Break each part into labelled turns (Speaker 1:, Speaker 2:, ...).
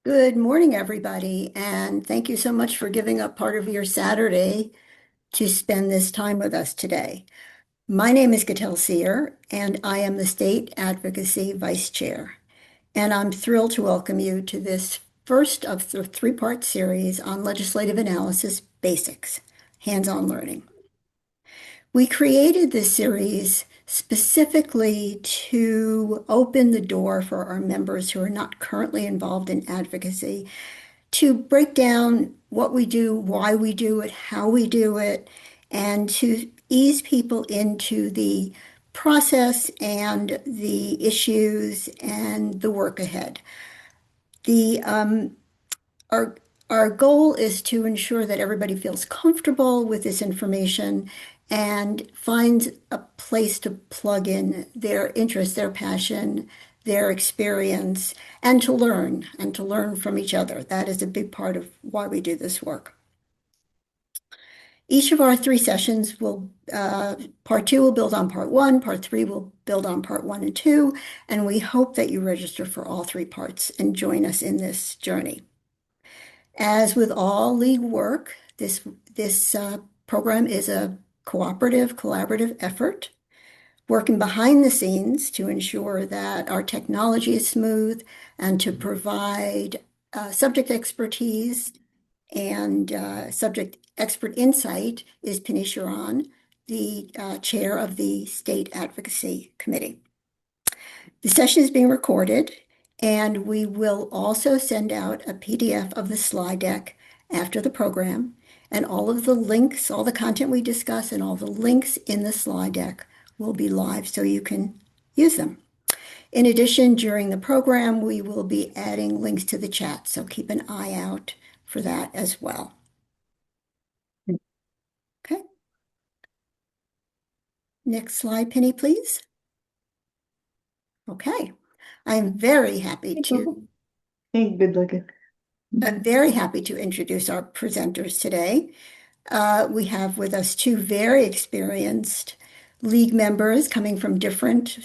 Speaker 1: Good morning, everybody, and thank you so much for giving up part of your Saturday to spend this time with us today. My name is Gatel Sear, and I am the State Advocacy Vice Chair. And I'm thrilled to welcome you to this first of the three-part series on legislative analysis basics, hands-on learning. We created this series specifically to open the door for our members who are not currently involved in advocacy to break down what we do, why we do it, how we do it, and to ease people into the process and the issues and the work ahead. The our our goal is to ensure that everybody feels comfortable with this information and finds a place to plug in their interest, their passion, their experience, and to learn from each other. That is a big part of why we do this work. Each of our three sessions part two will build on part one, part three will build on part one and two, and we hope that you register for all three parts and join us in this journey. As with all league work, this program is a cooperative, collaborative effort, working behind the scenes to ensure that our technology is smooth and to provide subject expertise and subject expert insight is Penny Sharon, the chair of the State Advocacy Committee. The session is being recorded, and we will also send out a PDF of the slide deck after the program, and all of the links, all the content we discuss, and all the links in the slide deck will be live so you can use them. In addition, during the program, we will be adding links to the chat, so keep an eye out for that as well. Okay. Next slide, Penny, please. Okay. I'm very happy to
Speaker 2: Hey, good looking.
Speaker 1: I'm very happy to introduce our presenters today. We have with us two very experienced league members coming from different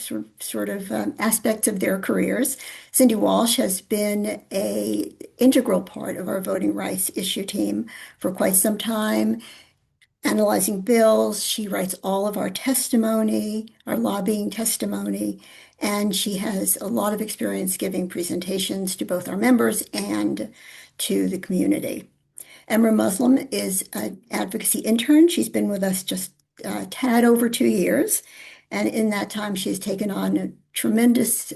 Speaker 1: aspects of their careers. Cindy Walsh has been an integral part of our voting rights issue team for quite some time, analyzing bills. She writes all of our testimony, our lobbying testimony, and she has a lot of experience giving presentations to both our members and to the community. Emra Muslim is an advocacy intern. She's been with us just a tad over 2 years. And in that time, she's taken on a tremendous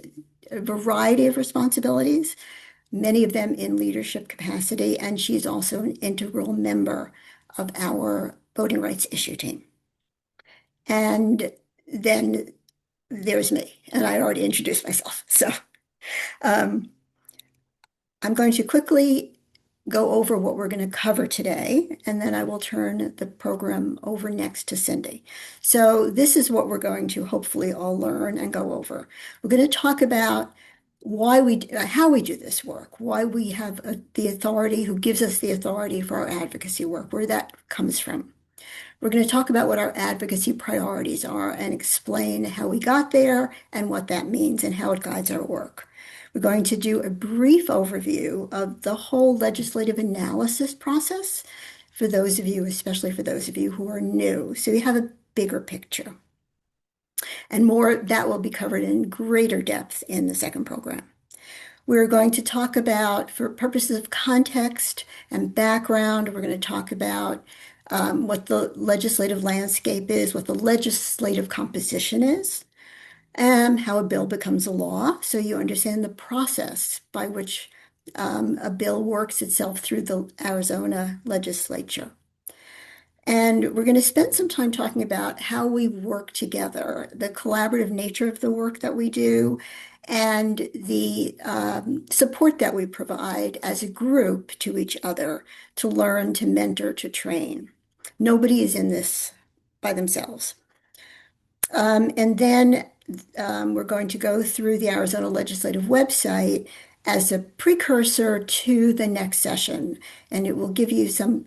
Speaker 1: variety of responsibilities, many of them in leadership capacity. And she's also an integral member of our voting rights issue team. And then there's me, and I already introduced myself. So um, I'm going to quickly go over what we're going to cover today, and then I will turn the program over next to Cindy. So this is what we're going to hopefully all learn and go over. We're going to talk about how we do this work, why we have the authority, who gives us the authority for our advocacy work, where that comes from. We're going to talk about what our advocacy priorities are and explain how we got there and what that means and how it guides our work. We're going to do a brief overview of the whole legislative analysis process for those of you, especially for those of you who are new, so you have a bigger picture. And more that will be covered in greater depth in the second program. We're going to talk about, for purposes of context and background, we're going to talk about what the legislative landscape is, what the legislative composition is, and how a bill becomes a law. So you understand the process by which a bill works itself through the Arizona legislature. And we're going to spend some time talking about how we work together, the collaborative nature of the work that we do, and the support that we provide as a group to each other to learn, to mentor, to train. Nobody is in this by themselves. And then we're going to go through the Arizona Legislative website as a precursor to the next session, and it will give you some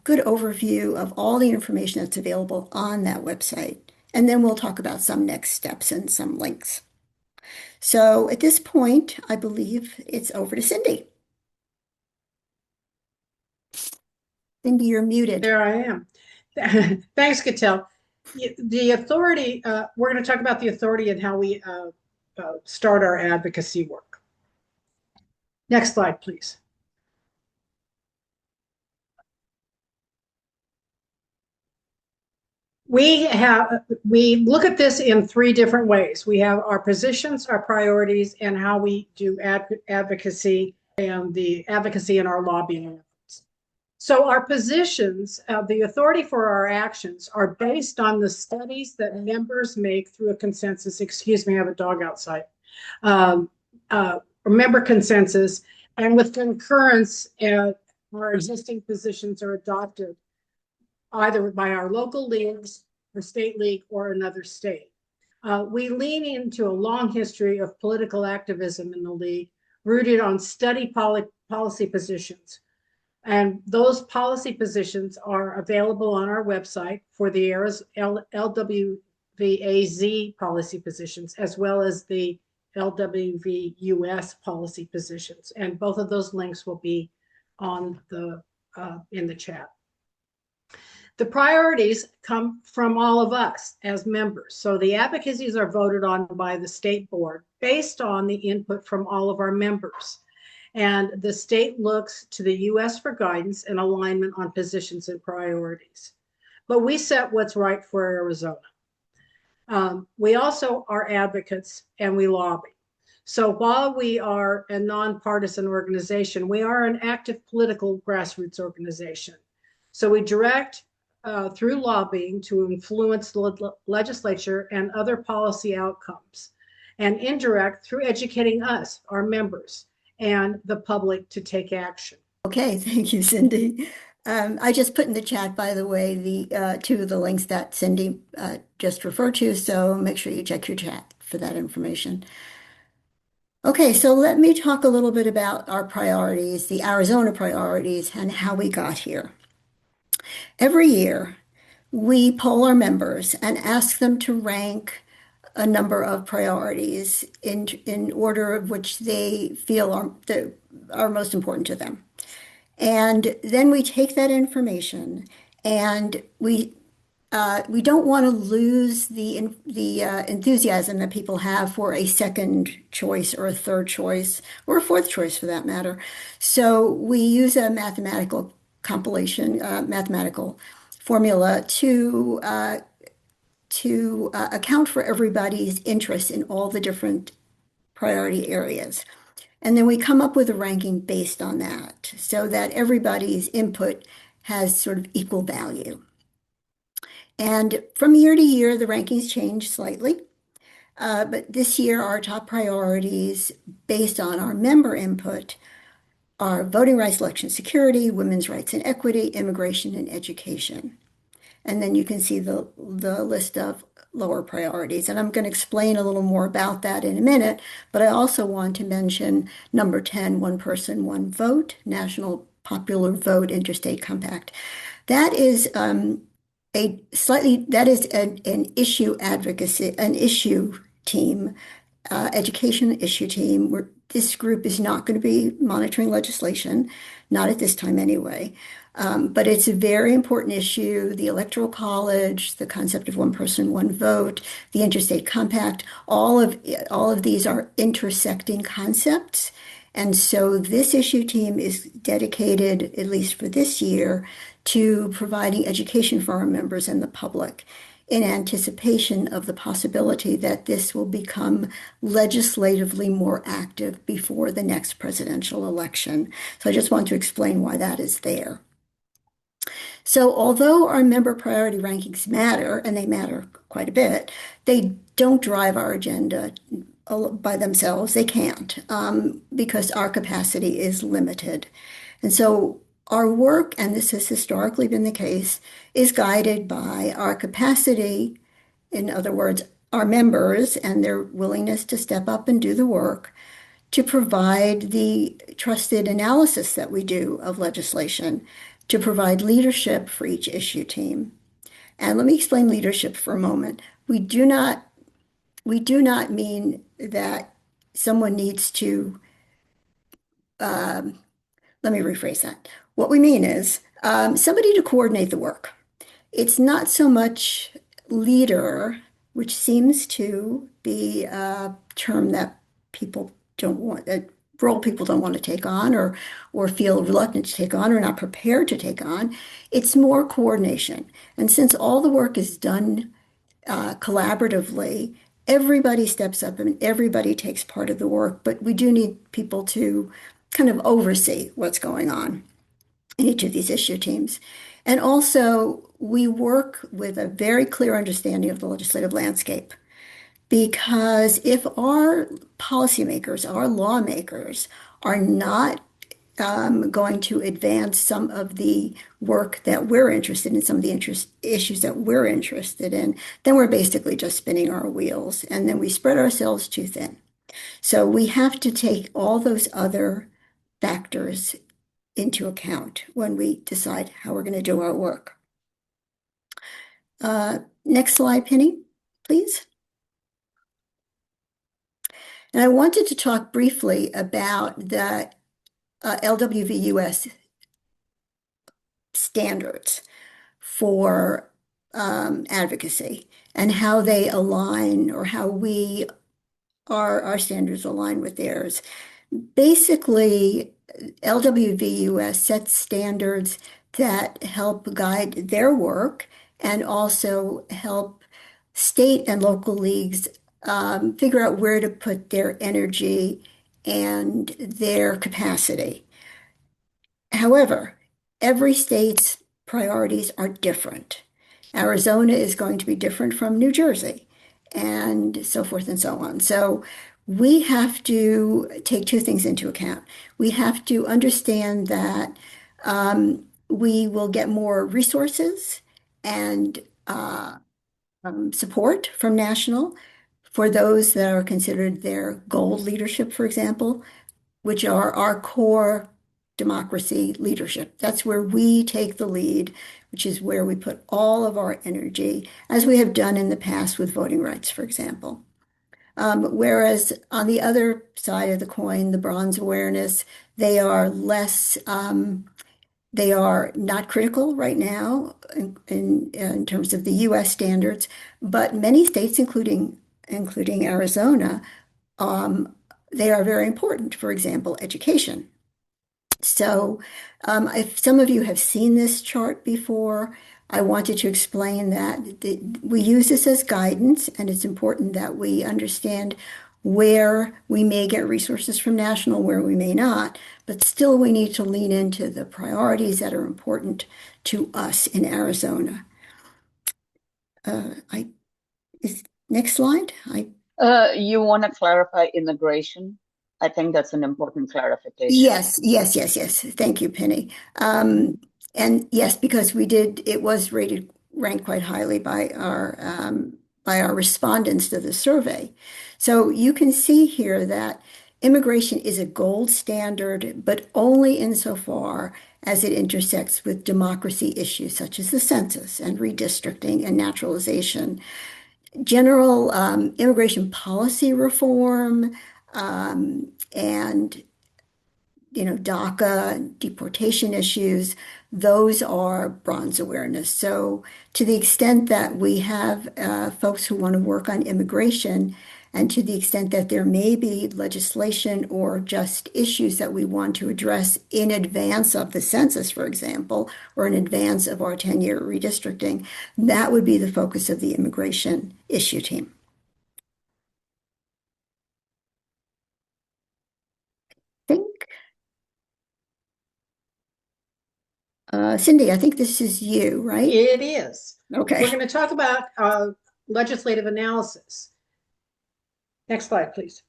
Speaker 1: good overview of all the information that's available on that website. And then we'll talk about some next steps and some links. So at this point, I believe it's over to Cindy. Cindy, you're muted.
Speaker 2: There I am. Thanks, Cattell. The authority, we're going to talk about the authority and how we start our advocacy work. Next slide, please. We look at this in three different ways. We have our positions, our priorities, and how we do advocacy and the advocacy in our lobbying efforts. So our positions, the authority for our actions are based on the studies that members make through a consensus. Excuse me, I have a dog outside. Member consensus, and with concurrence, our existing positions are adopted either by our local leagues, or state league, or another state. We lean into a long history of political activism in the league, rooted on steady policy positions. And those policy positions are available on our website for the LWVAZ policy positions, as well as the LWVUS policy positions. And both of those links will be on in the chat. The priorities come from all of us as members. So the advocacies are voted on by the state board based on the input from all of our members. And the state looks to the US for guidance and alignment on positions and priorities. But we set what's right for Arizona. We also are advocates and we lobby. So while we are a nonpartisan organization, we are an active political grassroots organization. So we direct through lobbying to influence the legislature and other policy outcomes, and indirect through educating us, our members, and the public to take action.
Speaker 1: Okay, thank you, Cindy. I just put in the chat, by the way, the two of the links that Cindy just referred to, so make sure you check your chat for that information. Okay, so let me talk a little bit about our priorities, the Arizona priorities, and how we got here. Every year, we poll our members and ask them to rank a number of priorities in order of which they feel are most important to them. And then we take that information and we don't want to lose the enthusiasm that people have for a second choice or a third choice or a fourth choice for that matter. So we use a mathematical formula to account for everybody's interest in all the different priority areas. And then we come up with a ranking based on that so that everybody's input has sort of equal value. And from year to year, the rankings change slightly. But this year, our top priorities based on our member input are voting rights, election security, women's rights and equity, immigration, and education. And then you can see the list of lower priorities. And I'm going to explain a little more about that in a minute, but I also want to mention number 10, one person, one vote, National Popular Vote Interstate Compact. That is an issue advocacy, an issue team, education issue team, where this group is not going to be monitoring legislation, not at this time anyway. But it's a very important issue. The Electoral College, the concept of one person, one vote, the Interstate Compact, all of these are intersecting concepts. And so this issue team is dedicated, at least for this year, to providing education for our members and the public in anticipation of the possibility that this will become legislatively more active before the next presidential election. So I just want to explain why that is there. So although our member priority rankings matter, and they matter quite a bit, they don't drive our agenda by themselves. They can't, because our capacity is limited. And so our work, and this has historically been the case, is guided by our capacity, in other words, our members and their willingness to step up and do the work, to provide the trusted analysis that we do of legislation, to provide leadership for each issue team. And let me explain leadership for a moment. We do not mean that someone needs to let me rephrase that. What we mean is somebody to coordinate the work. It's not so much leader, which seems to be a term that people don't want, that role people don't want to take on or feel reluctant to take on or not prepared to take on. It's more coordination. And since all the work is done collaboratively, everybody steps up and everybody takes part of the work, but we do need people to kind of oversee what's going on in each of these issue teams. And also, we work with a very clear understanding of the legislative landscape because if our policymakers, our lawmakers, are not going to advance some of the work that we're interested in, some of the issues that we're interested in, then we're basically just spinning our wheels and then we spread ourselves too thin. So we have to take all those other factors into account when we decide how we're going to do our work. Next slide, Penny, please. And I wanted to talk briefly about the LWVUS standards for advocacy and how they align or how our standards align with theirs. Basically, LWVUS sets standards that help guide their work and also help state and local leagues figure out where to put their energy and their capacity. However, every state's priorities are different. Arizona is going to be different from New Jersey, and so forth and so on. So we have to take two things into account. We have to understand that we will get more resources and support from national for those that are considered their gold leadership, for example, which are our core democracy leadership. That's where we take the lead, which is where we put all of our energy, as we have done in the past with voting rights, for example. Whereas on the other side of the coin, the bronze awareness, they are less, they are not critical right now in terms of the US standards, but many states, including Arizona, they are very important. For example, education. So if some of you have seen this chart before, I wanted to explain that we use this as guidance, and it's important that we understand where we may get resources from national, where we may not, but still we need to lean into the priorities that are important to us in Arizona. Next slide.
Speaker 3: You want to clarify immigration? I think that's an important clarification.
Speaker 1: Yes. Thank you, Penny. And yes, because it was ranked quite highly by our respondents to the survey. So you can see here that immigration is a gold standard, but only insofar as it intersects with democracy issues such as the census and redistricting and naturalization. General immigration policy reform and DACA, deportation issues, those are bronze awareness. So to the extent that we have folks who want to work on immigration, and to the extent that there may be legislation or just issues that we want to address in advance of the census, for example, or in advance of our 10-year redistricting, that would be the focus of the immigration issue team. Cindy, I think this is you, right?
Speaker 2: It is.
Speaker 1: Okay.
Speaker 2: We're going to talk about legislative analysis. Next slide, please.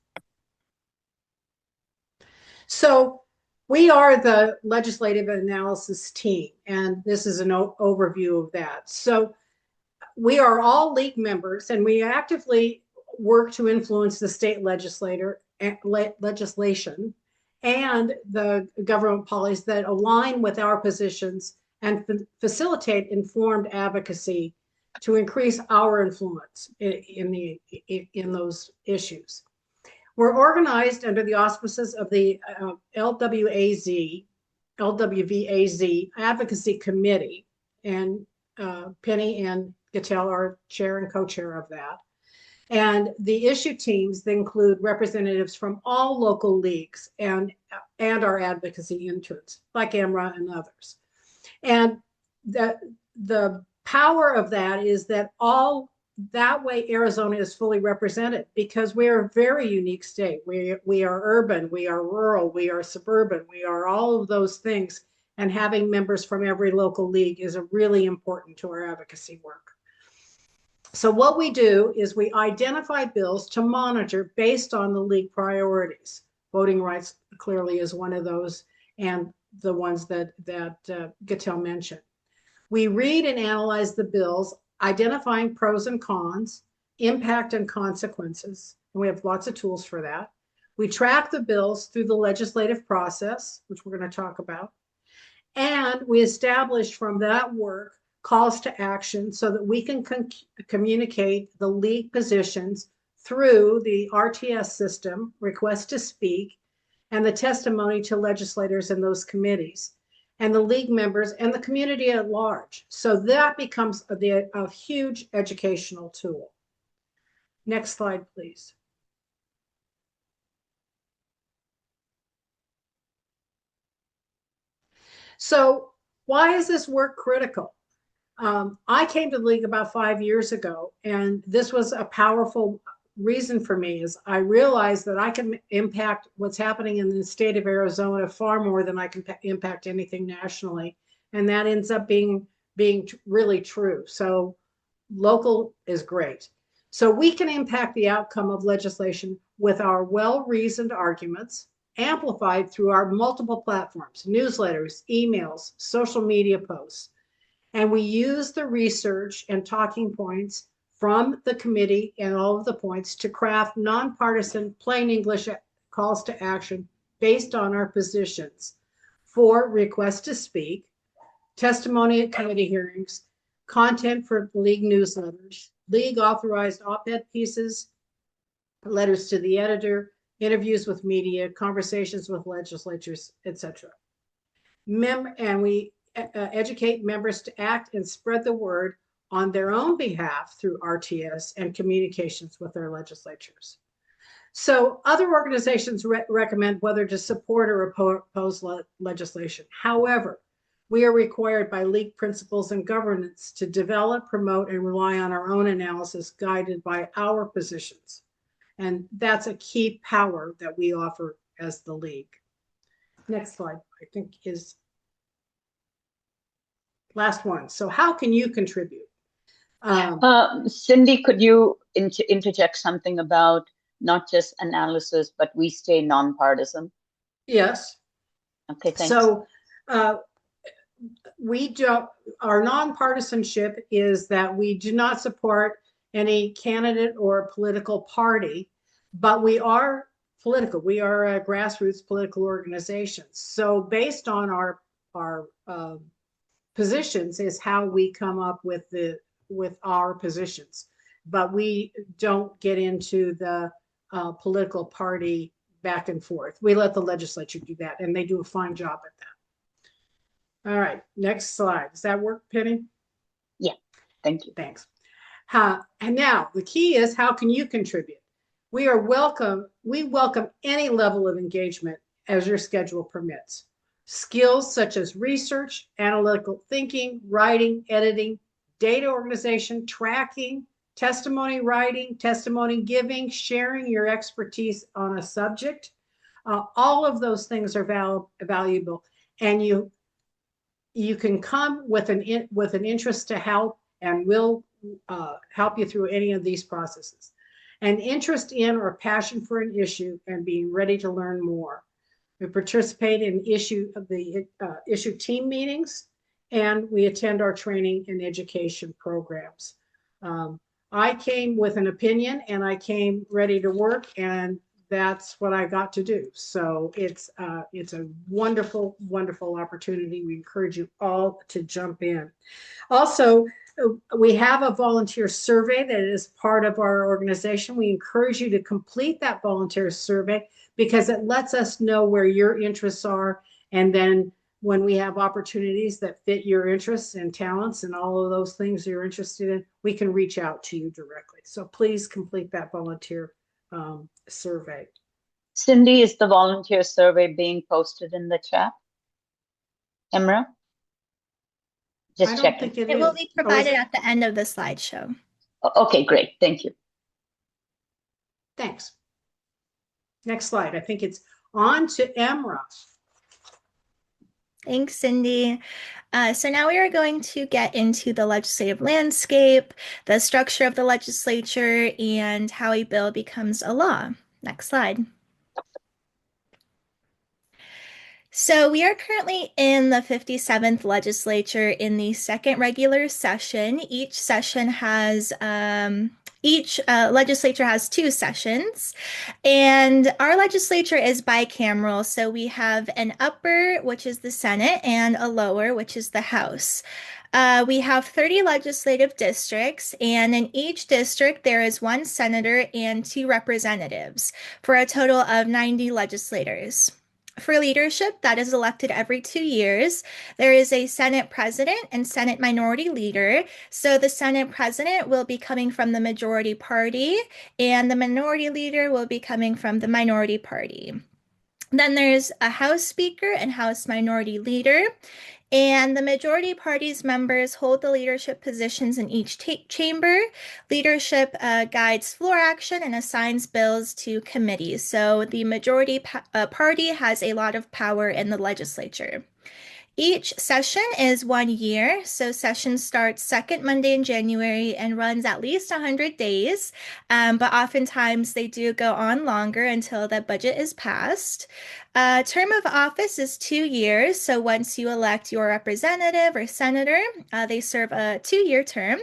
Speaker 2: So we are the legislative analysis team, and this is an overview of that. So we are all league members, and we actively work to influence the state legislation and the government policies that align with our positions and facilitate informed advocacy to increase our influence in those issues. We're organized under the auspices of the LWAZ, LWVAZ Advocacy Committee, and Penny and Gattell are chair and co-chair of that. And the issue teams include representatives from all local leagues and our advocacy interns, like AMRA and others. And the power of that is that that way Arizona is fully represented, because we are a very unique state. We are urban, we are rural, we are suburban, we are all of those things. And having members from every local league is really important to our advocacy work. So what we do is we identify bills to monitor based on the league priorities. Voting rights clearly is one of those, and the ones that Gattell mentioned. We read and analyze the bills, identifying pros and cons, impact and consequences. And we have lots of tools for that. We track the bills through the legislative process, which we're going to talk about. And we establish from that work calls to action so that we can communicate the league positions through the RTS system, request to speak, and the testimony to legislators in those committees, and the league members and the community at large. So that becomes a huge educational tool. Next slide, please. So why is this work critical? I came to the league about 5 years ago, and this was a powerful reason for me. Is I realized that I can impact what's happening in the state of Arizona far more than I can impact anything nationally. And that ends up being really true. So local is great. So we can impact the outcome of legislation with our well-reasoned arguments, amplified through our multiple platforms, newsletters, emails, social media posts. And we use the research and talking points from the committee and all of the points to craft nonpartisan, plain English calls to action based on our positions for request to speak, testimony at committee hearings, content for league newsletters, league authorized op-ed pieces, letters to the editor, interviews with media, conversations with legislatures, etc. And we educate members to act and spread the word on their own behalf through RTS and communications with their legislatures. So other organizations recommend whether to support or oppose legislation. However, we are required by league principles and governance to develop, promote, and rely on our own analysis guided by our positions. And that's a key power that we offer as the league. Next slide, I think, is last one. So how can you contribute?
Speaker 3: Cindy, could you interject something about not just analysis, but we stay nonpartisan?
Speaker 2: Yes.
Speaker 3: Okay, thanks.
Speaker 2: So our nonpartisanship is that we do not support any candidate or political party, but we are political. We are a grassroots political organization. So based on our positions is how we come up with our positions, but we don't get into the political party back and forth. We let the legislature do that, and they do a fine job at that. All right, next slide. Does that work, Penny?
Speaker 3: Yeah, thank you.
Speaker 2: Thanks. And now the key is, how can you contribute? We welcome any level of engagement as your schedule permits. Skills such as research, analytical thinking, writing, editing, data organization, tracking, testimony writing, testimony giving, sharing your expertise on a subject. All of those things are valuable, and you can come with an interest to help, and we'll help you through any of these processes. An interest in or passion for an issue and being ready to learn more. We participate in issue team meetings, and we attend our training and education programs. I came with an opinion, and I came ready to work, and that's what I got to do. So it's a wonderful, wonderful opportunity. We encourage you all to jump in. Also, we have a volunteer survey that is part of our organization. We encourage you to complete that volunteer survey because it lets us know where your interests are, and then when we have opportunities that fit your interests and talents and all of those things you're interested in, we can reach out to you directly. So please complete that volunteer survey.
Speaker 3: Cindy, is the volunteer survey being posted in the chat? Emra?
Speaker 2: I
Speaker 3: Just
Speaker 2: don't
Speaker 3: checking.
Speaker 2: think it
Speaker 4: It
Speaker 2: is.
Speaker 4: will be
Speaker 2: Oh, is
Speaker 4: provided
Speaker 2: it?
Speaker 4: at the end of the slideshow.
Speaker 3: Okay, great. Thank you.
Speaker 2: Thanks. Next slide. I think it's on to Emra.
Speaker 4: Thanks, Cindy. So now we are going to get into the legislative landscape, the structure of the legislature, and how a bill becomes a law. Next slide. So we are currently in the 57th legislature in the second regular session. Each legislature has 2 sessions, and our legislature is bicameral. So we have an upper, which is the Senate, and a lower, which is the House. We have 30 legislative districts, and in each district, there is 1 senator and 2 representatives for a total of 90 legislators. For leadership, that is elected every 2 years. There is a Senate president and Senate minority leader. So the Senate president will be coming from the majority party, and the minority leader will be coming from the minority party. Then there's a House Speaker and House Minority Leader. And the majority party's members hold the leadership positions in each chamber. Leadership guides floor action and assigns bills to committees. So the majority party has a lot of power in the legislature. Each session is 1 year, so session starts second Monday in January and runs at least 100 days, but oftentimes they do go on longer until the budget is passed. Term of office is 2 years, so once you elect your representative or senator, they serve a 2-year term.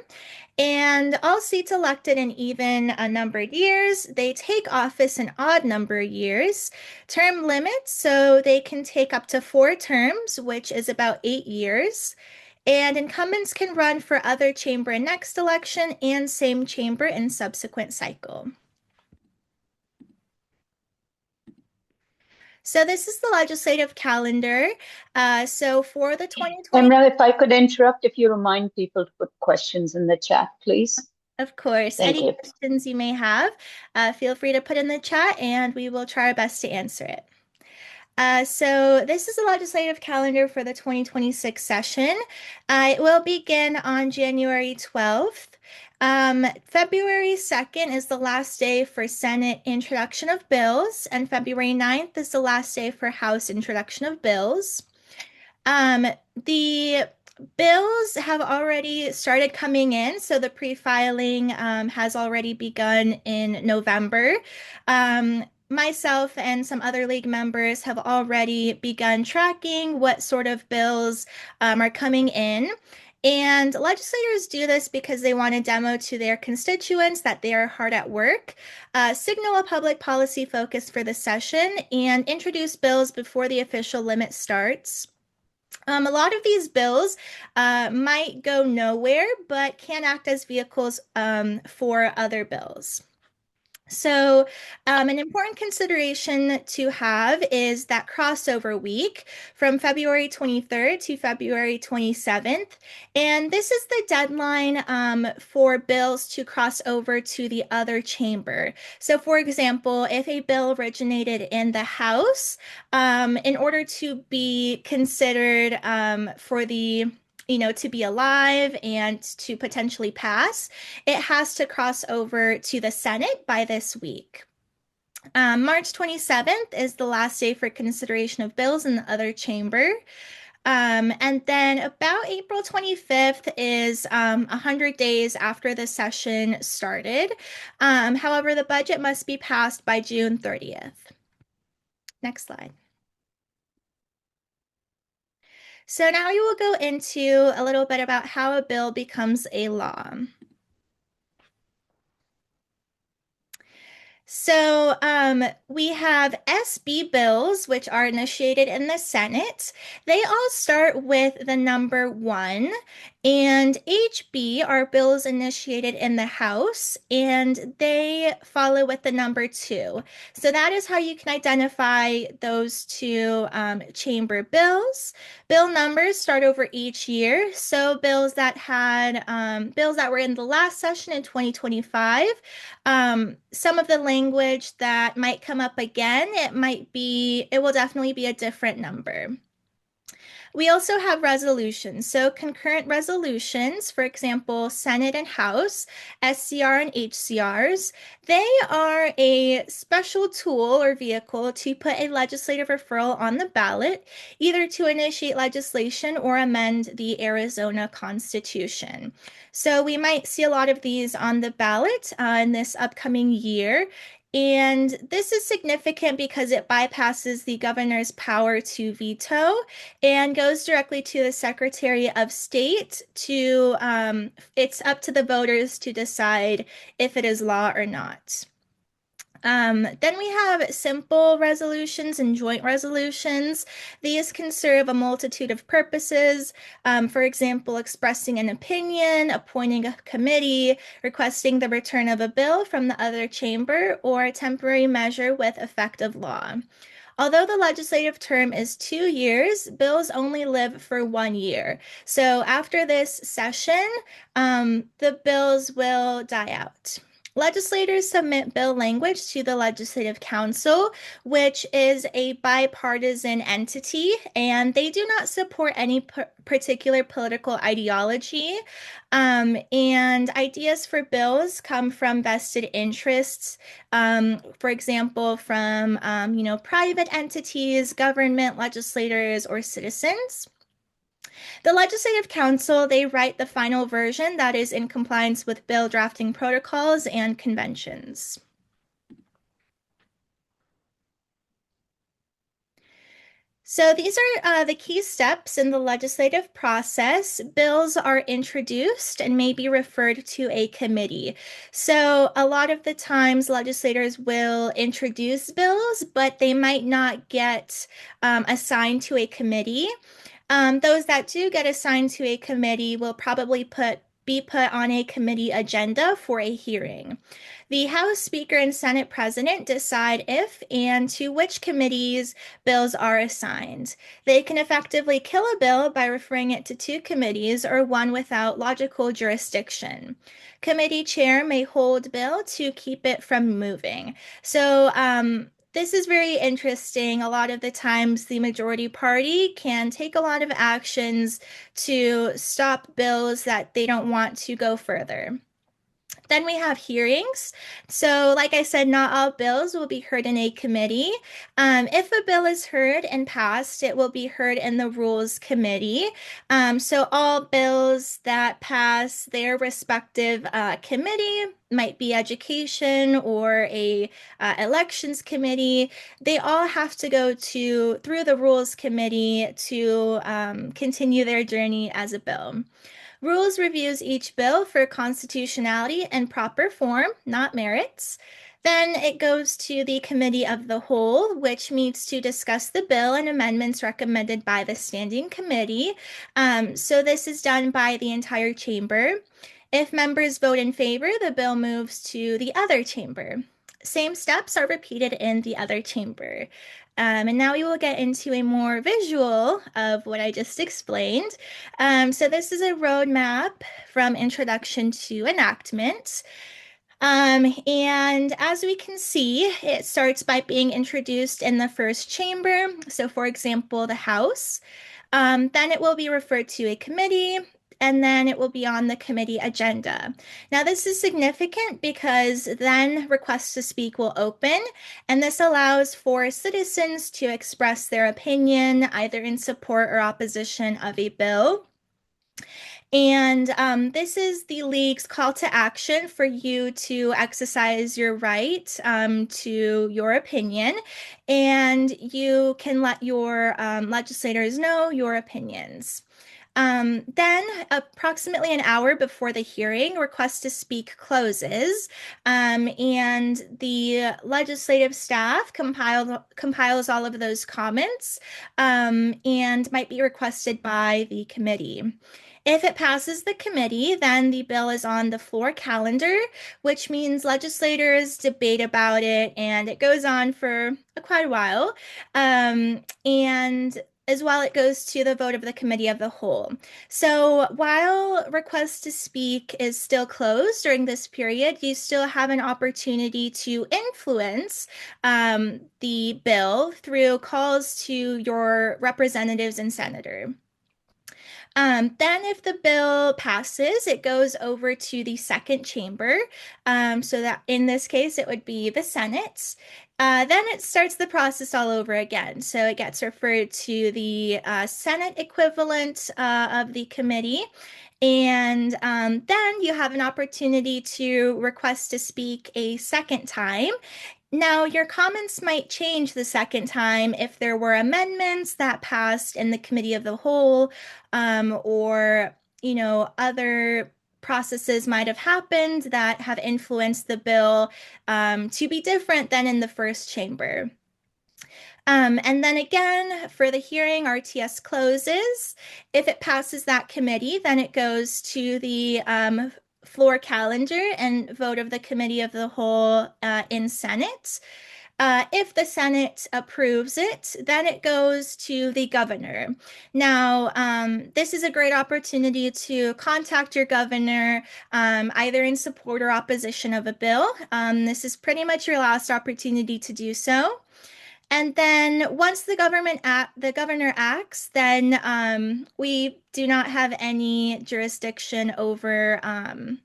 Speaker 4: And all seats elected in even numbered years, they take office in odd number years. Term limits, so they can take up to 4 terms, which is about 8 years. And incumbents can run for other chamber in next election and same chamber in subsequent cycle. So this is the legislative calendar. So for the 2020.
Speaker 3: Emra, if I could interrupt, if you remind people to put questions in the chat, please.
Speaker 4: Of course.
Speaker 3: Thank
Speaker 4: Any
Speaker 3: you.
Speaker 4: questions you may have, feel free to put in the chat and we will try our best to answer it. So this is the legislative calendar for the 2026 session. It will begin on January 12th. February 2nd is the last day for Senate introduction of bills, and February 9th is the last day for House introduction of bills. The bills have already started coming in, so the pre-filing has already begun in November. Myself and some other league members have already begun tracking what sort of bills are coming in. And legislators do this because they want to demo to their constituents that they are hard at work, signal a public policy focus for the session, and introduce bills before the official limit starts. A lot of these bills might go nowhere, but can act as vehicles for other bills. So an important consideration to have is that crossover week from February 23rd to February 27th. And this is the deadline for bills to cross over to the other chamber. So for example, if a bill originated in the House, in order to be considered for the to be alive and to potentially pass, it has to cross over to the Senate by this week. March 27th is the last day for consideration of bills in the other chamber. And then about April 25th is 100 days after the session started. However, the budget must be passed by June 30th. Next slide. So now we will go into a little bit about how a bill becomes a law. So we have SB bills, which are initiated in the Senate. They all start with the number 1, and HB are bills initiated in the House, and they follow with the number 2. So that is how you can identify those two chamber bills. Bill numbers start over each year. So bills that were in the last session in 2025. Some of the language that might come up again, it will definitely be a different number. We also have resolutions. So concurrent resolutions, for example, Senate and House, SCR and HCRs, they are a special tool or vehicle to put a legislative referral on the ballot, either to initiate legislation or amend the Arizona Constitution. So we might see a lot of these on the ballot in this upcoming year. And this is significant because it bypasses the governor's power to veto and goes directly to the Secretary of State it's up to the voters to decide if it is law or not. Then we have simple resolutions and joint resolutions. These can serve a multitude of purposes. For example, expressing an opinion, appointing a committee, requesting the return of a bill from the other chamber, or a temporary measure with effect of law. Although the legislative term is 2 years, bills only live for 1 year. So after this session, the bills will die out. Legislators submit bill language to the Legislative Council, which is a bipartisan entity, and they do not support any particular political ideology. And ideas for bills come from vested interests, for example, from private entities, government, legislators, or citizens. The Legislative Council, they write the final version that is in compliance with bill drafting protocols and conventions. So these are the key steps in the legislative process. Bills are introduced and may be referred to a committee. So a lot of the times legislators will introduce bills, but they might not get assigned to a committee. Those that do get assigned to a committee will probably be put on a committee agenda for a hearing. The House Speaker and Senate President decide if and to which committees bills are assigned. They can effectively kill a bill by referring it to 2 committees or one without logical jurisdiction. Committee chair may hold bill to keep it from moving. So, this is very interesting. A lot of the times, the majority party can take a lot of actions to stop bills that they don't want to go further. Then we have hearings. So, like I said, not all bills will be heard in a committee. If a bill is heard and passed, it will be heard in the Rules Committee. So, all bills that pass their respective committee, might be education or a elections committee, they all have to go through the Rules Committee to continue their journey as a bill. Rules reviews each bill for constitutionality and proper form, not merits. Then it goes to the Committee of the Whole, which meets to discuss the bill and amendments recommended by the Standing Committee. So this is done by the entire chamber. If members vote in favor, the bill moves to the other chamber. Same steps are repeated in the other chamber. And now we will get into a more visual of what I just explained. So this is a roadmap from introduction to enactment. And as we can see, it starts by being introduced in the first chamber. So for example, the House. Then it will be referred to a committee, and then it will be on the committee agenda. Now, this is significant because then requests to speak will open, and this allows for citizens to express their opinion either in support or opposition of a bill. And this is the League's call to action for you to exercise your right to your opinion, and you can let your legislators know your opinions. Then, approximately an hour before the hearing, request to speak closes, and the legislative staff compiles all of those comments, and might be requested by the committee. If it passes the committee, then the bill is on the floor calendar, which means legislators debate about it, and it goes on for quite a while. And as well, it goes to the vote of the committee of the whole. So while request to speak is still closed during this period, you still have an opportunity to influence the bill through calls to your representatives and senator. Then if the bill passes, it goes over to the second chamber. So that in this case, it would be the Senate. Then it starts the process all over again. So it gets referred to the Senate equivalent of the committee. And then you have an opportunity to request to speak a second time. Now, your comments might change the second time if there were amendments that passed in the committee of the whole, or, other processes might have happened that have influenced the bill to be different than in the first chamber. And then again, for the hearing, RTS closes. If it passes that committee, then it goes to the floor calendar and vote of the committee of the whole in Senate. If the Senate approves it, then it goes to the governor. Now, this is a great opportunity to contact your governor, either in support or opposition of a bill. This is pretty much your last opportunity to do so. And then once the governor acts, then we do not have any jurisdiction over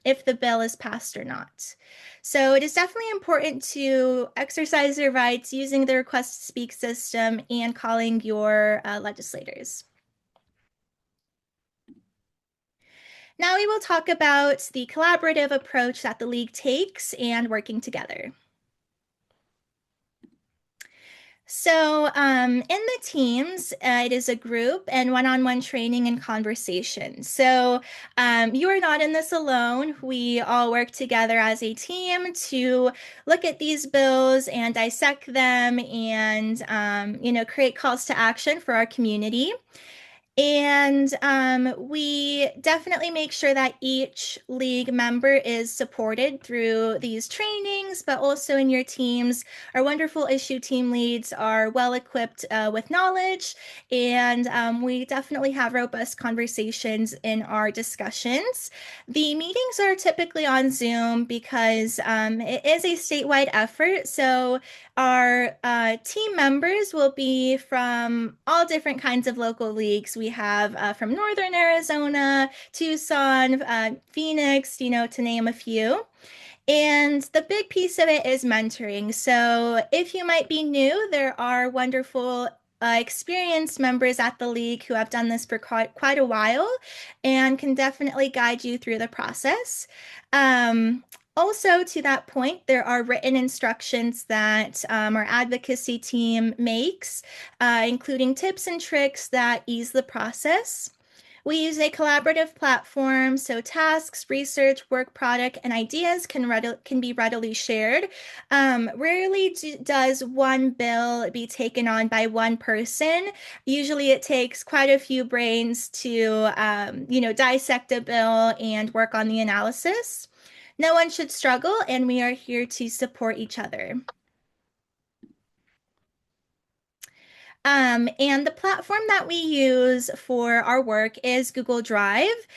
Speaker 4: if the bill is passed or not. So it is definitely important to exercise your rights using the request to speak system and calling your legislators. Now we will talk about the collaborative approach that the League takes and working together. So in the teams, it is a group and one-on-one training and conversation. So you are not in this alone. We all work together as a team to look at these bills and dissect them and, create calls to action for our community. And we definitely make sure that each league member is supported through these trainings, but also in your teams. Our wonderful issue team leads are well equipped with knowledge, and we definitely have robust conversations in our discussions. The meetings are typically on Zoom because it is a statewide effort. So our team members will be from all different kinds of local leagues. We have from Northern Arizona, Tucson, Phoenix, to name a few. And the big piece of it is mentoring. So if you might be new, there are wonderful experienced members at the league who have done this for quite a while and can definitely guide you through the process. Also, to that point, there are written instructions that our advocacy team makes, including tips and tricks that ease the process. We use a collaborative platform, so tasks, research, work product, and ideas can be readily shared. Rarely does one bill be taken on by one person. Usually it takes quite a few brains to, dissect a bill and work on the analysis. No one should struggle, and we are here to support each other. And the platform that we use for our work is Google Drive.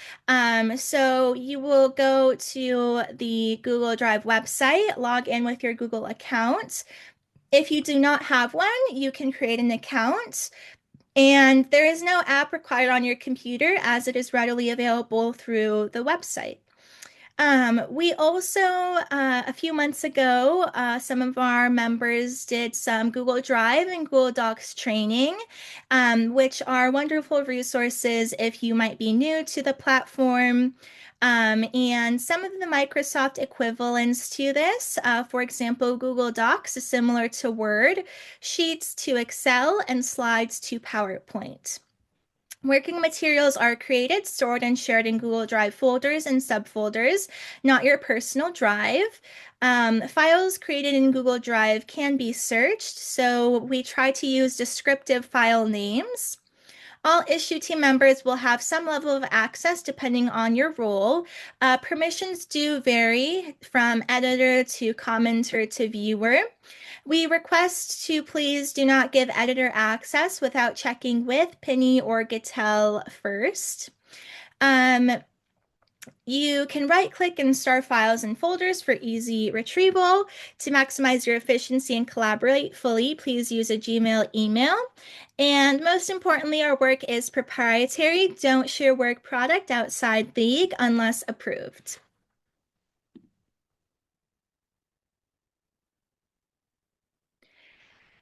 Speaker 4: So you will go to the Google Drive website, log in with your Google account. If you do not have one, you can create an account. And there is no app required on your computer as it is readily available through the website. We also, a few months ago, some of our members did some Google Drive and Google Docs training, which are wonderful resources if you might be new to the platform. And some of the Microsoft equivalents to this, for example, Google Docs is similar to Word, Sheets to Excel, and Slides to PowerPoint. Working materials are created, stored, and shared in Google Drive folders and subfolders, not your personal drive. Files created in Google Drive can be searched, so we try to use descriptive file names. All issue team members will have some level of access depending on your role. Permissions do vary from editor to commenter to viewer. We request to please do not give editor access without checking with Penny or Gatel first. You can right-click and store files and folders for easy retrieval. To maximize your efficiency and collaborate fully, please use a Gmail email. And most importantly, our work is proprietary. Don't share work product outside League unless approved.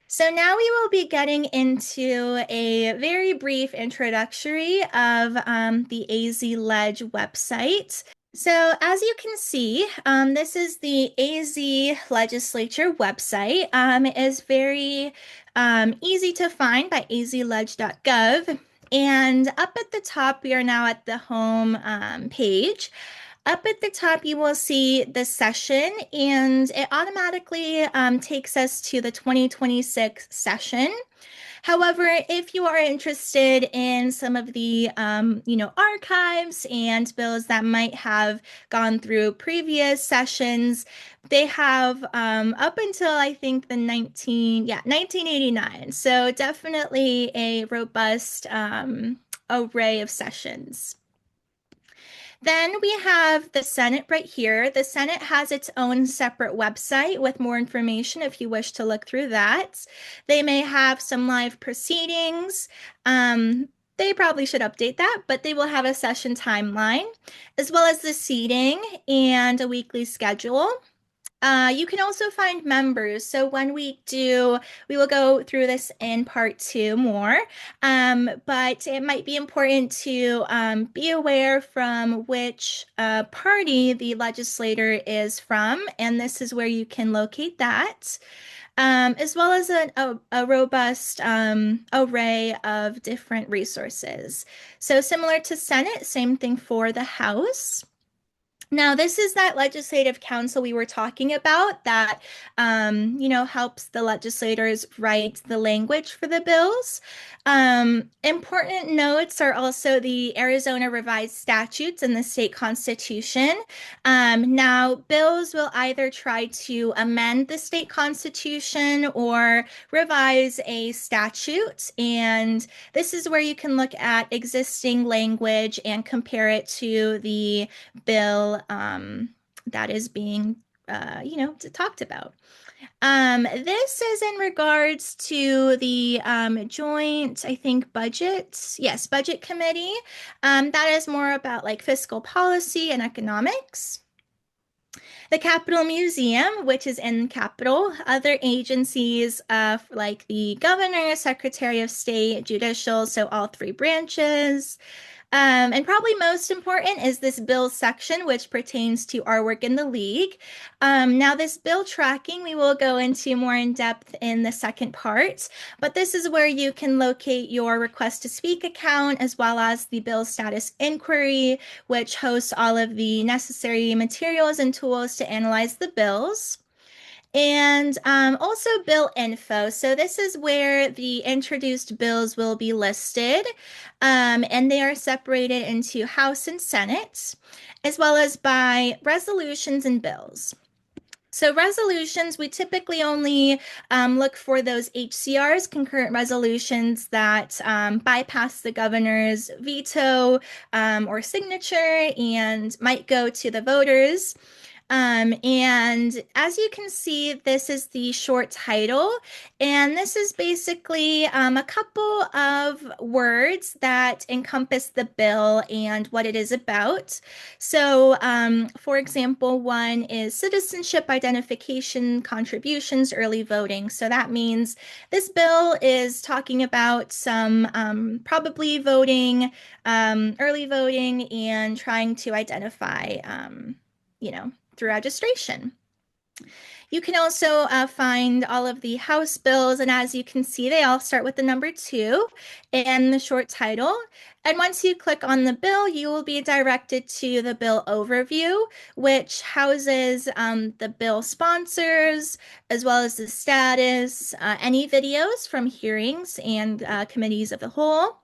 Speaker 4: So now we will be getting into a very brief introductory of the AZ Ledge website. So as you can see, this is the AZ Legislature website. It is very easy to find by azledge.gov. And up at the top, we are now at the home page. Up at the top, you will see the session, and it automatically takes us to the 2026 session. However, if you are interested in some of the, archives and bills that might have gone through previous sessions, they have up until I think the 1989. So definitely a robust array of sessions. Then we have the Senate right here. The Senate has its own separate website with more information if you wish to look through that. They may have some live proceedings. They probably should update that, but they will have a session timeline, as well as the seating and a weekly schedule. You can also find members. So when we will go through this in part 2 more, but it might be important to be aware from which party the legislator is from, and this is where you can locate that, as well as a robust array of different resources. So similar to Senate, same thing for the House. Now, this is that legislative council we were talking about that, helps the legislators write the language for the bills. Important notes are also the Arizona revised statutes and the state constitution. Now, bills will either try to amend the state constitution or revise a statute. And this is where you can look at existing language and compare it to the bill that is being, talked about. This is in regards to the joint, I think, budget committee. That is more about like fiscal policy and economics. The Capitol Museum, which is in Capitol, other agencies like the governor, secretary of state, judicial, so all 3 branches. And probably most important is this bill section, which pertains to our work in the League. Now, this bill tracking, we will go into more in depth in the second part, but this is where you can locate your request to speak account, as well as the bill status inquiry, which hosts all of the necessary materials and tools to analyze the bills. And also bill info. So this is where the introduced bills will be listed, and they are separated into House and Senate, as well as by resolutions and bills. So resolutions, we typically only look for those HCRs, concurrent resolutions that bypass the governor's veto or signature and might go to the voters. And as you can see, this is the short title, and this is basically a couple of words that encompass the bill and what it is about. So, for example, one is citizenship identification, contributions, early voting. So that means this bill is talking about some probably voting, early voting, and trying to identify, through registration. You can also find all of the House bills, and as you can see, they all start with the number 2 and the short title. And once you click on the bill, you will be directed to the bill overview, which houses the bill sponsors, as well as the status, any videos from hearings and committees of the whole.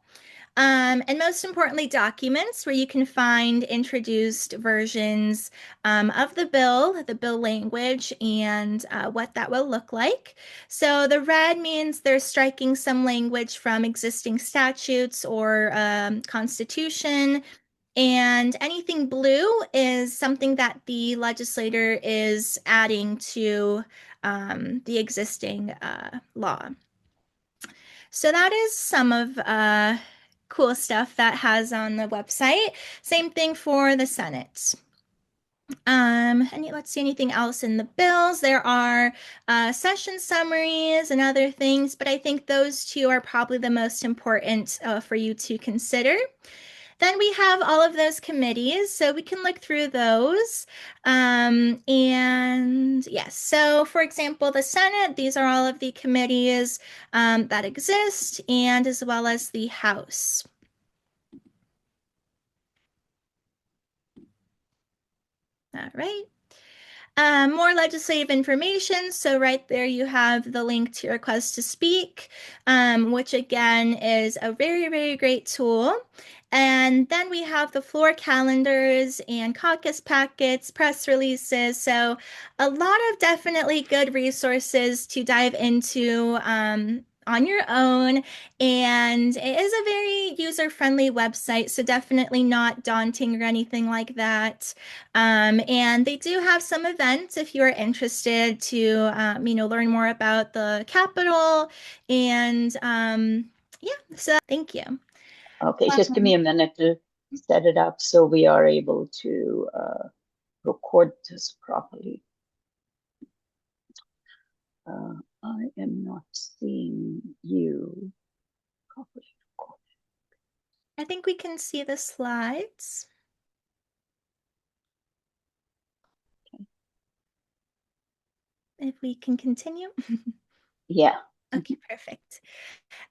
Speaker 4: And most importantly, documents where you can find introduced versions of the bill language, and what that will look like. So the red means they're striking some language from existing statutes or constitution. And anything blue is something that the legislator is adding to the existing law. So that is some of cool stuff that has on the website. Same thing for the Senate. And let's see anything else in the bills. There are session summaries and other things, but I think those two are probably the most important for you to consider. Then we have all of those committees, so we can look through those. And yes, so for example, the Senate, these are all of the committees that exist, and as well as the House. All right. More legislative information. So right there you have the link to request to speak, which again is a very, very great tool. And then we have the floor calendars and caucus packets, press releases. So a lot of definitely good resources to dive into on your own. And it is a very user-friendly website, so definitely not daunting or anything like that. And they do have some events if you are interested to, learn more about the Capitol. And yeah, so thank you.
Speaker 3: Okay, just give me a minute to set it up so we are able to record this properly. I am not seeing you properly.
Speaker 4: I think we can see the slides.
Speaker 3: Okay.
Speaker 4: If we can continue.
Speaker 3: Yeah.
Speaker 4: Okay, perfect.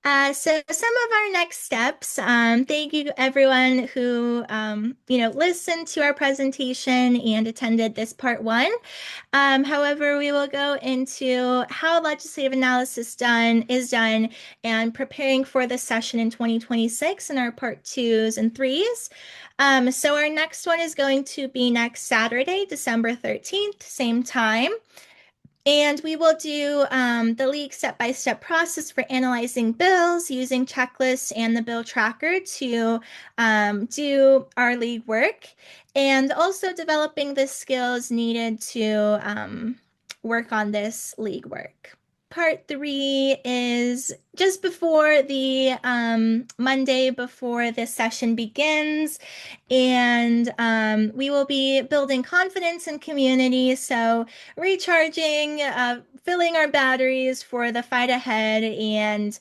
Speaker 4: So some of our next steps, thank you everyone who, listened to our presentation and attended this part 1. However, we will go into how legislative analysis is done and preparing for the session in 2026 in our part 2s and 3s. So our next one is going to be next Saturday, December 13th, same time. And we will do the league step-by-step process for analyzing bills using checklists and the bill tracker to do our league work, and also developing the skills needed to work on this league work. Part 3 is just before the Monday before this session begins, and we will be building confidence in community. So recharging, filling our batteries for the fight ahead, and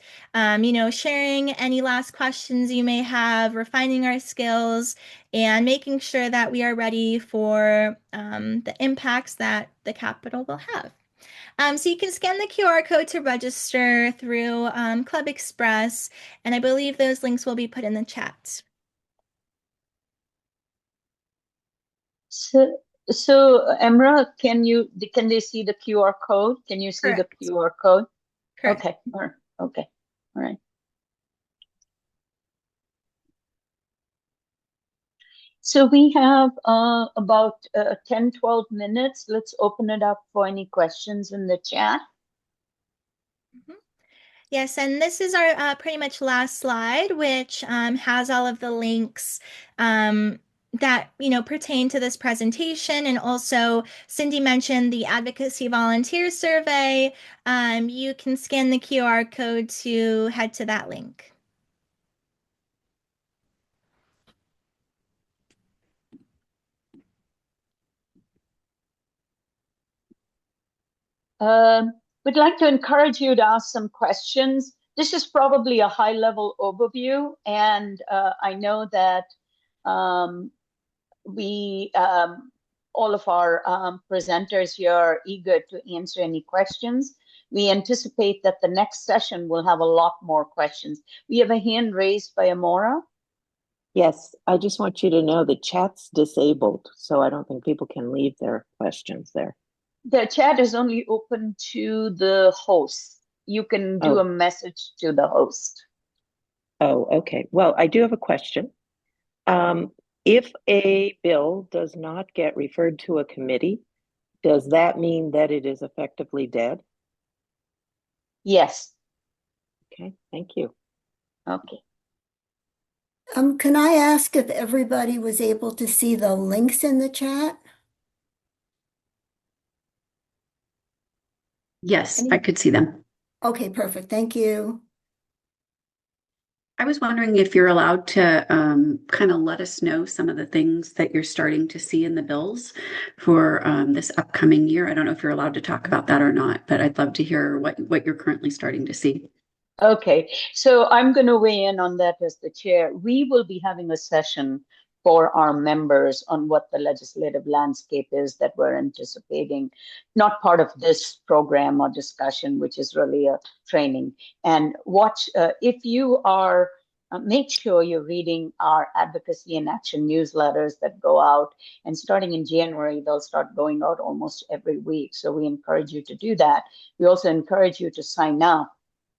Speaker 4: sharing any last questions you may have, refining our skills, and making sure that we are ready for the impacts that the Capitol will have. So you can scan the QR code to register through Club Express, and I believe those links will be put in the chat.
Speaker 3: So Emra, can they see the QR code? Can you see
Speaker 4: Correct.
Speaker 3: the QR code?
Speaker 4: Correct.
Speaker 3: Okay. Okay. All right. So we have about 10, 12 minutes. Let's open it up for any questions in the chat.
Speaker 4: Yes, and this is our pretty much last slide, which has all of the links that pertain to this presentation. And also, Cindy mentioned the advocacy volunteer survey. You can scan the QR code to head to that link.
Speaker 3: We'd like to encourage you to ask some questions. This is probably a high-level overview, and I know that we all of our presenters here are eager to answer any questions. We anticipate that the next session will have a lot more questions. We have a hand raised by Amora.
Speaker 5: Yes, I just want you to know the chat's disabled, so I don't think people can leave their questions there.
Speaker 3: The chat is only open to the host. You can do
Speaker 5: Oh.
Speaker 3: a message to the host.
Speaker 5: Oh, okay. Well, I do have a question. If a bill does not get referred to a committee, does that mean that it is effectively dead?
Speaker 3: Yes.
Speaker 5: Okay, thank you.
Speaker 3: Okay.
Speaker 1: Can I ask if everybody was able to see the links in the chat?
Speaker 6: Yes, I could see them.
Speaker 1: Okay, perfect. Thank you.
Speaker 6: I was wondering if you're allowed to kind of let us know some of the things that you're starting to see in the bills for this upcoming year. I don't know if you're allowed to talk about that or not, but I'd love to hear what you're currently starting to see.
Speaker 3: Okay, so I'm going to weigh in on that as the chair. We will be having a session for our members on what the legislative landscape is that we're anticipating, not part of this program or discussion, which is really a training. And watch, if you are, make sure you're reading our advocacy and action newsletters that go out. And starting in January, they'll start going out almost every week. So we encourage you to do that. We also encourage you to sign up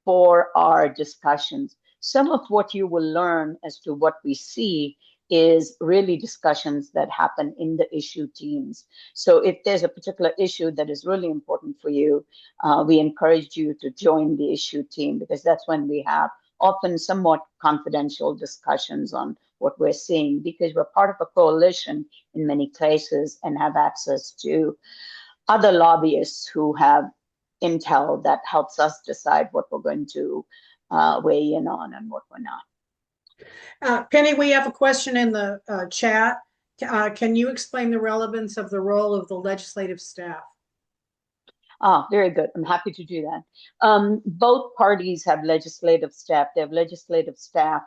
Speaker 3: for our discussions. Some of what you will learn as to what we see is really discussions that happen in the issue teams. So if there's a particular issue that is really important for you, we encourage you to join the issue team, because that's when we have often somewhat confidential discussions on what we're seeing, because we're part of a coalition in many cases and have access to other lobbyists who have intel that helps us decide what we're going to weigh in on and what we're not.
Speaker 2: Penny, we have a question in the chat. Can you explain the relevance of the role of the legislative staff?
Speaker 3: Very good. I'm happy to do that. Both parties have legislative staff. They have legislative staff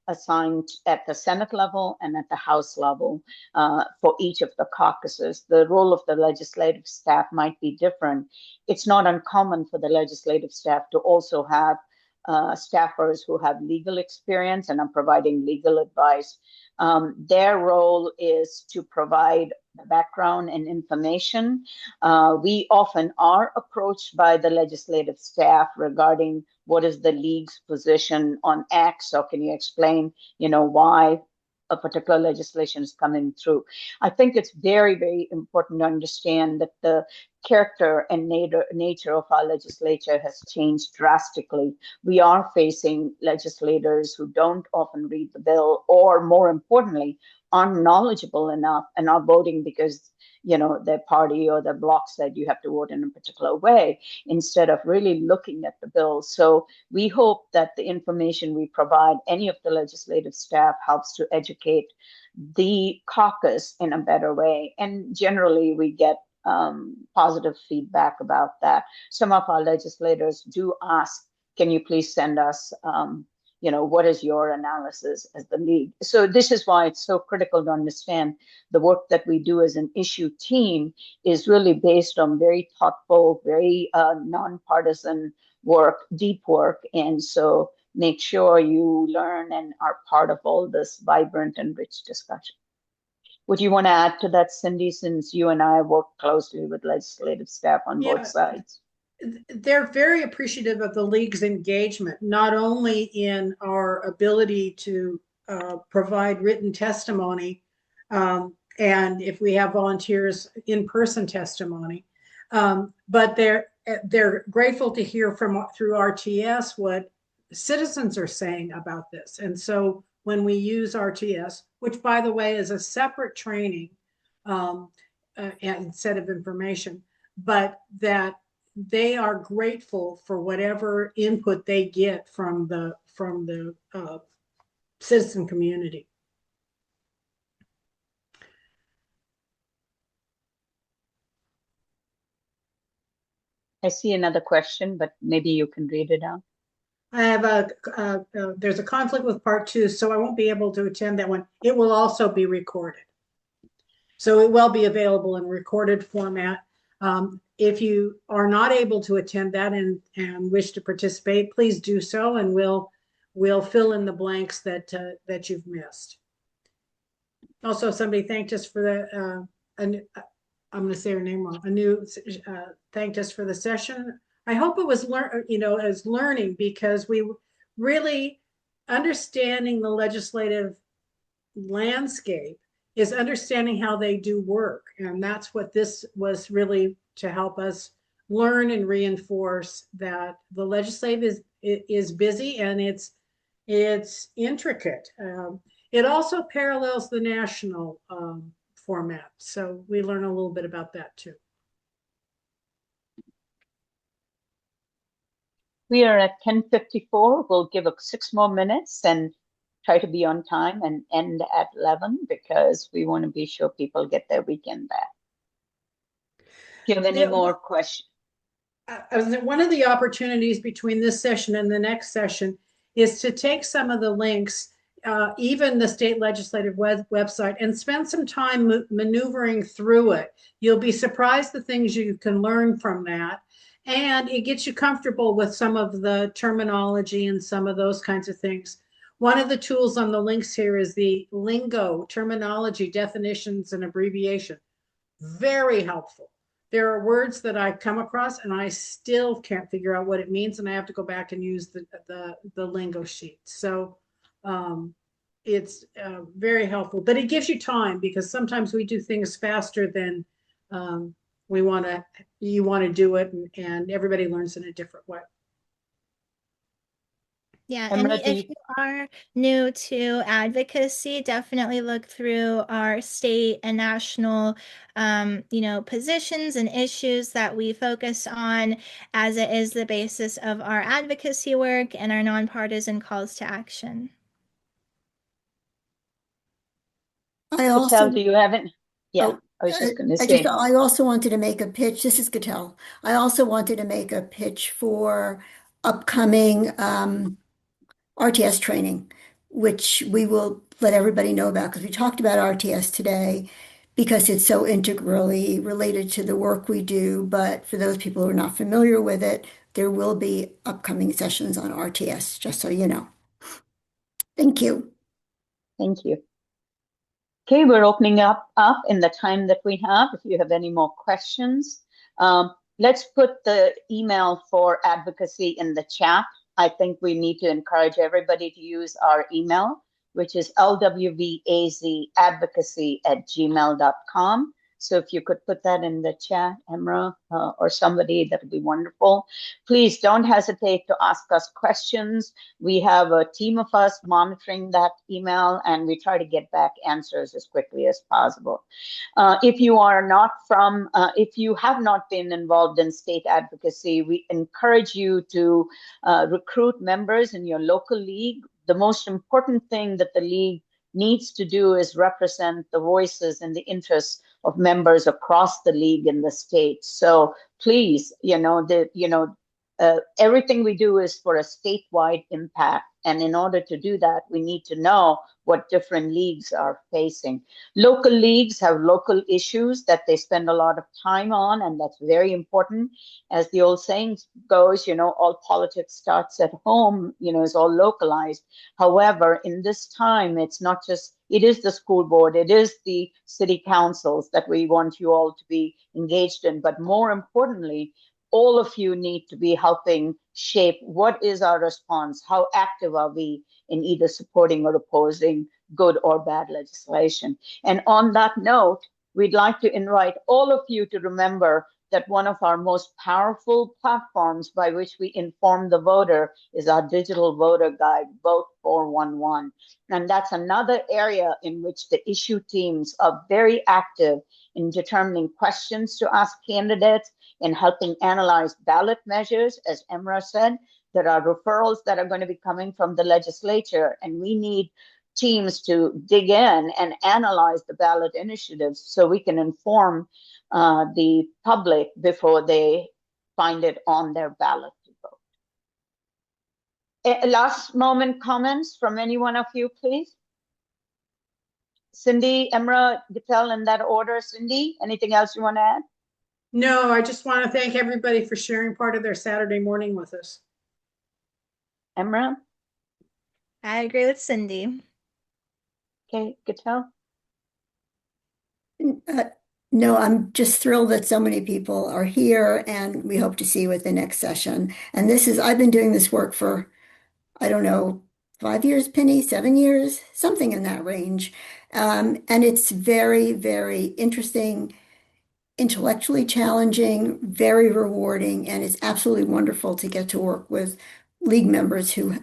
Speaker 3: assigned at the Senate level and at the House level for each of the caucuses. The role of the legislative staff might be different. It's not uncommon for the legislative staff to also have staffers who have legal experience and are providing legal advice. Their role is to provide the background and information. We often are approached by the legislative staff regarding what is the league's position on X, or can you explain, why a particular legislation is coming through. I think it's very, very important to understand that the character and nature of our legislature has changed drastically. We are facing legislators who don't often read the bill, or more importantly, aren't knowledgeable enough and are voting because their party or their bloc said you have to vote in a particular way, instead of really looking at the bill. So we hope that the information we provide, any of the legislative staff, helps to educate the caucus in a better way. And generally we get positive feedback about that. Some of our legislators do ask, can you please send us what is your analysis as the league? So this is why it's so critical to understand the work that we do as an issue team is really based on very thoughtful, very nonpartisan work, deep work. And so make sure you learn and are part of all this vibrant and rich discussion. Would you want to add to that, Cindy, since you and I work closely with legislative staff on both sides?
Speaker 2: They're very appreciative of the league's engagement, not only in our ability to provide written testimony, and if we have volunteers, in-person testimony, but they're grateful to hear through RTS what citizens are saying about this. And so when we use RTS, which by the way is a separate training and set of information, but that they are grateful for whatever input they get from the citizen community.
Speaker 3: I see another question, but maybe you can read it out.
Speaker 2: I have there's a conflict with part 2, so I won't be able to attend that one. It will also be recorded. So it will be available in recorded format. If you are not able to attend that and wish to participate, please do so, and we'll fill in the blanks that you've missed. Also, somebody thanked us for the I'm going to say her name wrong. Anu thanked us for the session. I hope it was as learning, because we really understanding the legislative landscape is understanding how they do work, and that's what this was really to help us learn and reinforce that the legislative is busy and it's intricate. It also parallels the national format, so we learn a little bit about that too.
Speaker 3: We are at 10:54. We'll give it 6 more minutes and try to be on time and end at 11, because we want to be sure people get their weekend back. Do you have any more questions?
Speaker 2: One of the opportunities between this session and the next session is to take some of the links, even the state legislative website, and spend some time maneuvering through it. You'll be surprised the things you can learn from that. And it gets you comfortable with some of the terminology and some of those kinds of things. One of the tools on the links here is the lingo, terminology, definitions, and abbreviation. Very helpful. There are words that I've come across and I still can't figure out what it means, and I have to go back and use the lingo sheet. So it's very helpful, but it gives you time, because sometimes we do things faster than you want to do it, and everybody learns in a different way.
Speaker 4: Yeah, and if you are new to advocacy, definitely look through our state and national, positions and issues that we focus on, as it is the basis of our advocacy work and our nonpartisan calls to action.
Speaker 3: Gatel, do you have it? Yeah, I was just going to say.
Speaker 1: I also wanted to make a pitch. This is Gatel. I also wanted to make a pitch for upcoming RTS training, which we will let everybody know about, because we talked about RTS today because it's so integrally related to the work we do. But for those people who are not familiar with it, there will be upcoming sessions on RTS, just so you know. Thank you.
Speaker 3: Thank you. Okay, we're opening up in the time that we have. If you have any more questions, let's put the email for advocacy in the chat. I think we need to encourage everybody to use our email, which is lwvazadvocacy@gmail.com. So if you could put that in the chat, Emra, or somebody, that would be wonderful. Please don't hesitate to ask us questions. We have a team of us monitoring that email, and we try to get back answers as quickly as possible. If you have not been involved in state advocacy, we encourage you to recruit members in your local league. The most important thing that the league needs to do is represent the voices and the interests of members across the league in the state. So please, everything we do is for a statewide impact. And in order to do that, we need to know what different leagues are facing. Local leagues have local issues that they spend a lot of time on, and that's very important. As the old saying goes, all politics starts at home, is all localized. However, in this time, it is the school board, it is the city councils that we want you all to be engaged in. But more importantly, all of you need to be helping shape what is our response, how active are we in either supporting or opposing good or bad legislation. And on that note, we'd like to invite all of you to remember that one of our most powerful platforms by which we inform the voter is our digital voter guide, Vote 411. And that's another area in which the issue teams are very active in determining questions to ask candidates, in helping analyze ballot measures. As Emra said, there are referrals that are going to be coming from the legislature, and we need teams to dig in and analyze the ballot initiatives so we can inform the public before they find it on their ballot to vote. Last moment comments from any one of you, please. Cindy, Emra, Gitel, in that order. Cindy, anything else you want to add?
Speaker 2: No, I just want to thank everybody for sharing part of their Saturday morning with us.
Speaker 3: Emra?
Speaker 4: I agree with Cindy.
Speaker 3: Okay, Gitel?
Speaker 1: No, I'm just thrilled that so many people are here, and we hope to see you at the next session. And I've been doing this work for, I don't know, 5 years, Penny, 7 years, something in that range. And it's very, very interesting, intellectually challenging, very rewarding, and it's absolutely wonderful to get to work with league members who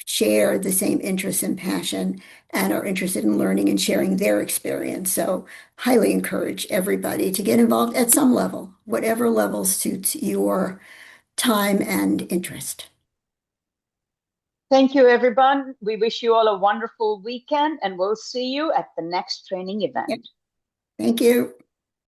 Speaker 1: share the same interests and passion and are interested in learning and sharing their experience. So highly encourage everybody to get involved at some level, whatever level suits your time and interest.
Speaker 3: Thank you, everyone. We wish you all a wonderful weekend, and we'll see you at the next training event.
Speaker 1: Thank you.